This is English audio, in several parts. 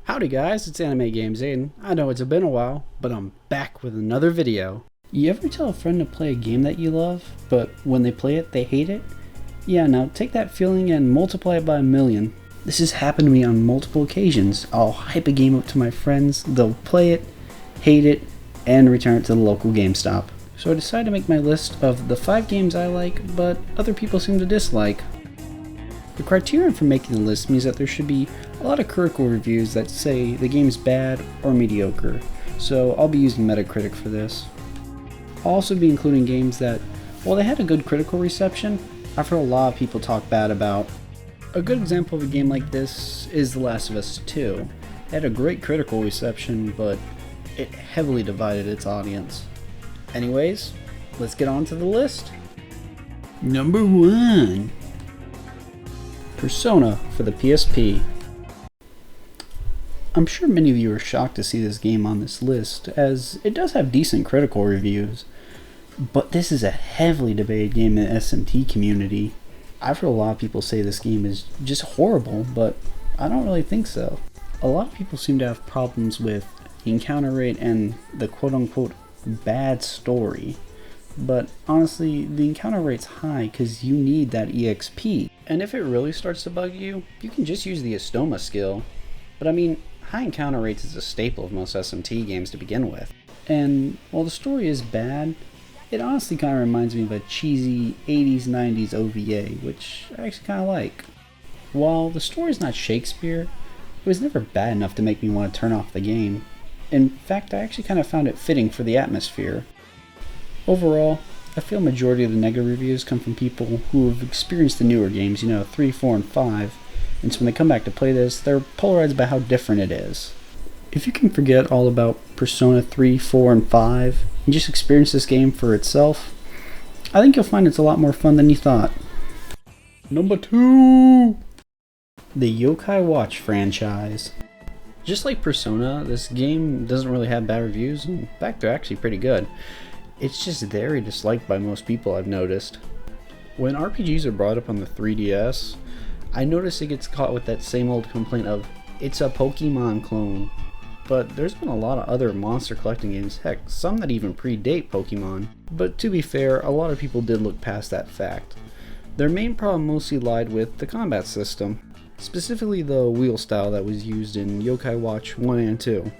Howdy guys, it's Anime Games Aiden. I know it's been a while, but I'm back with another video. You ever tell a friend to play a game that you love, but when they play it, they hate it? Yeah, now take that feeling and multiply it by 1,000,000. This has happened to me on multiple occasions. I'll hype a game up to my friends, they'll play it, hate it, and return it to the local GameStop. So I decided to make my list of the 5 games I like, but other people seem to dislike. The criterion for making the list means that there should be a lot of critical reviews that say the game's bad or mediocre, so I'll be using Metacritic for this. I'll also be including games that, while they had a good critical reception, I've heard a lot of people talk bad about. A good example of a game like this is The Last of Us 2. It had a great critical reception, but it heavily divided its audience. Anyways, let's get on to the list. Number 1. Persona for the PSP. I'm sure many of you are shocked to see this game on this list, as it does have decent critical reviews, but this is a heavily debated game in the SMT community. I've heard a lot of people say this game is just horrible, but I don't really think so. A lot of people seem to have problems with the encounter rate and the quote-unquote bad story. But honestly, the encounter rate's high because you need that EXP. And if it really starts to bug you, you can just use the Estoma skill. But I mean, high encounter rates is a staple of most SMT games to begin with. And while the story is bad, it honestly kind of reminds me of a cheesy 80s 90s OVA, which I actually kind of like. While the story's not Shakespeare, it was never bad enough to make me want to turn off the game. In fact, I actually kind of found it fitting for the atmosphere. Overall, I feel a majority of the negative reviews come from people who have experienced the newer games, 3, 4, and 5, and so when they come back to play this, they're polarized by how different it is. If you can forget all about Persona 3, 4, and 5, and just experience this game for itself, I think you'll find it's a lot more fun than you thought. Number 2! The Yokai Watch franchise. Just like Persona, this game doesn't really have bad reviews. In fact, they're actually pretty good. It's just very disliked by most people, I've noticed. When RPGs are brought up on the 3DS, I notice it gets caught with that same old complaint of, it's a Pokemon clone. But there's been a lot of other monster collecting games, heck, some that even predate Pokemon. But to be fair, a lot of people did look past that fact. Their main problem mostly lied with the combat system, specifically the wheel style that was used in Yokai Watch 1 and 2.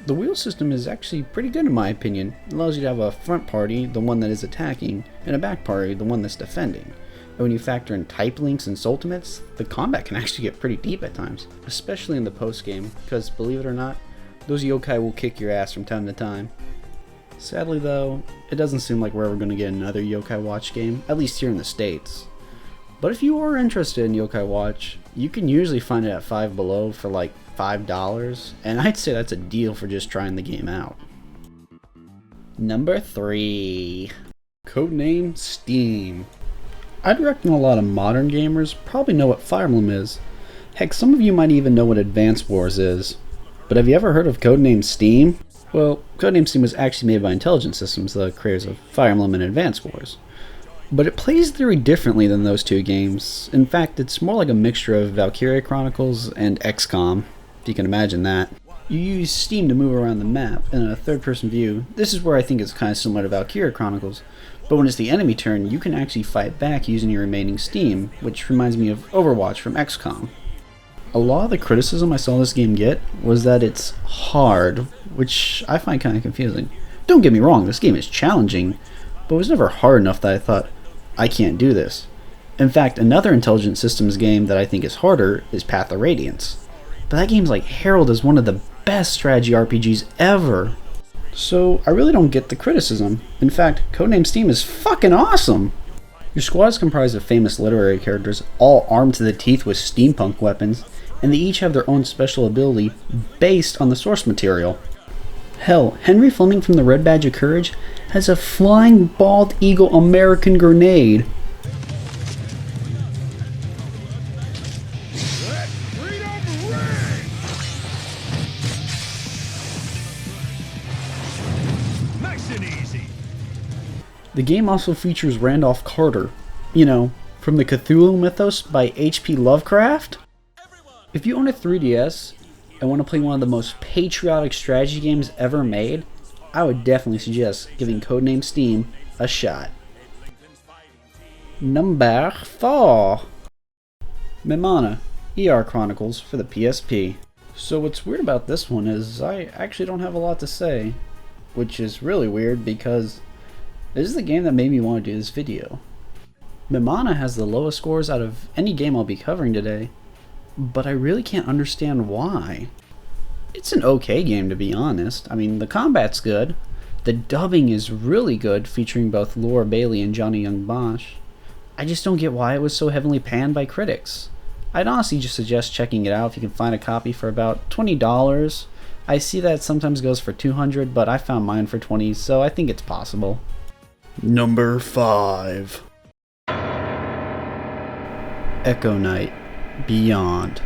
The wheel system is actually pretty good in my opinion. It allows you to have a front party, the one that is attacking, and a back party, the one that's defending. And when you factor in type links and ultimates, the combat can actually get pretty deep at times, especially in the post game, because believe it or not, those yokai will kick your ass from time to time. Sadly though, it doesn't seem like we're ever going to get another Yokai Watch game, at least here in the States. But if you are interested in Yokai Watch, you can usually find it at Five Below for like $5, and I'd say that's a deal for just trying the game out. Number 3. Codename Steam. I'd reckon a lot of modern gamers probably know what Fire Emblem is. Heck, some of you might even know what Advance Wars is. But have you ever heard of Codename Steam? Well, Codename Steam was actually made by Intelligent Systems, the creators of Fire Emblem and Advance Wars. But it plays very differently than those two games. In fact, it's more like a mixture of Valkyria Chronicles and XCOM, if you can imagine that. You use Steam to move around the map in a third-person view. This is where I think it's kind of similar to Valkyria Chronicles. But when it's the enemy turn, you can actually fight back using your remaining Steam, which reminds me of Overwatch from XCOM. A lot of the criticism I saw this game get was that it's hard, which I find kind of confusing. Don't get me wrong, this game is challenging, but it was never hard enough that I thought, I can't do this. In fact, another Intelligent Systems game that I think is harder is Path of Radiance. But that game's like heralded as one of the best strategy RPGs ever. So I really don't get the criticism. In fact, Codename Steam is fucking awesome! Your squad is comprised of famous literary characters, all armed to the teeth with steampunk weapons, and they each have their own special ability based on the source material. Hell, Henry Fleming from the Red Badge of Courage has a flying bald eagle American grenade. Nice and easy. The game also features Randolph Carter, from the Cthulhu mythos by H.P. Lovecraft. If you own a 3DS, and want to play one of the most patriotic strategy games ever made, I would definitely suggest giving Codename Steam a shot. Number 4. Mimana, Chronicles for the PSP. So what's weird about this one is I actually don't have a lot to say, which is really weird because this is the game that made me want to do this video. Mimana has the lowest scores out of any game I'll be covering today, but I really can't understand why. It's an okay game, to be honest. I mean, the combat's good, the dubbing is really good, featuring both Laura Bailey and Johnny Young Bosch. I just don't get why it was so heavily panned by critics. I'd honestly just suggest checking it out if you can find a copy for about $20. I see that it sometimes goes for $200, but I found mine for $20, so I think it's possible. Number 5. Echo Knight Beyond.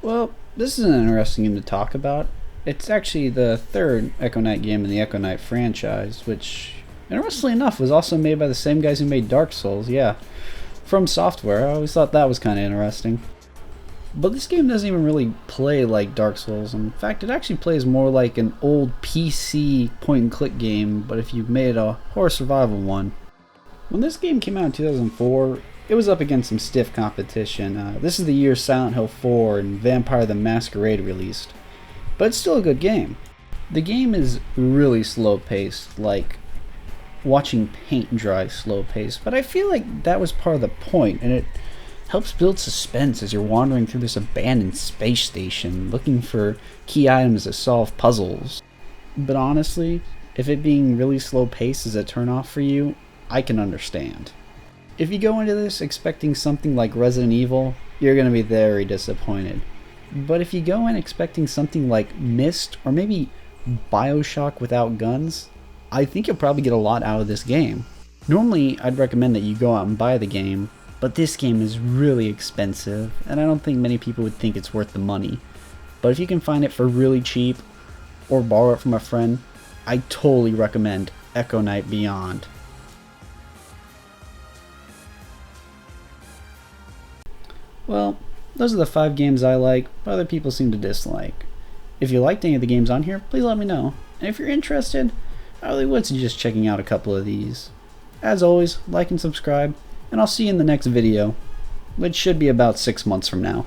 Well, this is an interesting game to talk about. It's actually the third Echo Knight game in the Echo Knight franchise, which, interestingly enough, was also made by the same guys who made Dark Souls, yeah. From Software. I always thought that was kind of interesting. But this game doesn't even really play like Dark Souls. In fact, it actually plays more like an old PC point-and-click game, but if you made a horror survival one. When this game came out in 2004, it was up against some stiff competition. This is the year Silent Hill 4 and Vampire the Masquerade released. But it's still a good game. The game is really slow-paced, like watching paint dry slow-paced, but I feel like that was part of the point, and it helps build suspense as you're wandering through this abandoned space station, looking for key items to solve puzzles. But honestly, if it being really slow-paced is a turn-off for you, I can understand. If you go into this expecting something like Resident Evil, you're going to be very disappointed. But if you go in expecting something like Myst or maybe Bioshock without guns, I think you'll probably get a lot out of this game. Normally, I'd recommend that you go out and buy the game, but this game is really expensive, and I don't think many people would think it's worth the money. But if you can find it for really cheap, or borrow it from a friend, I totally recommend Echo Knight Beyond. Well, those are the 5 games I like, but other people seem to dislike. If you liked any of the games on here, please let me know. And if you're interested, I really would suggest checking out a couple of these. As always, like and subscribe, and I'll see you in the next video, which should be about 6 months from now.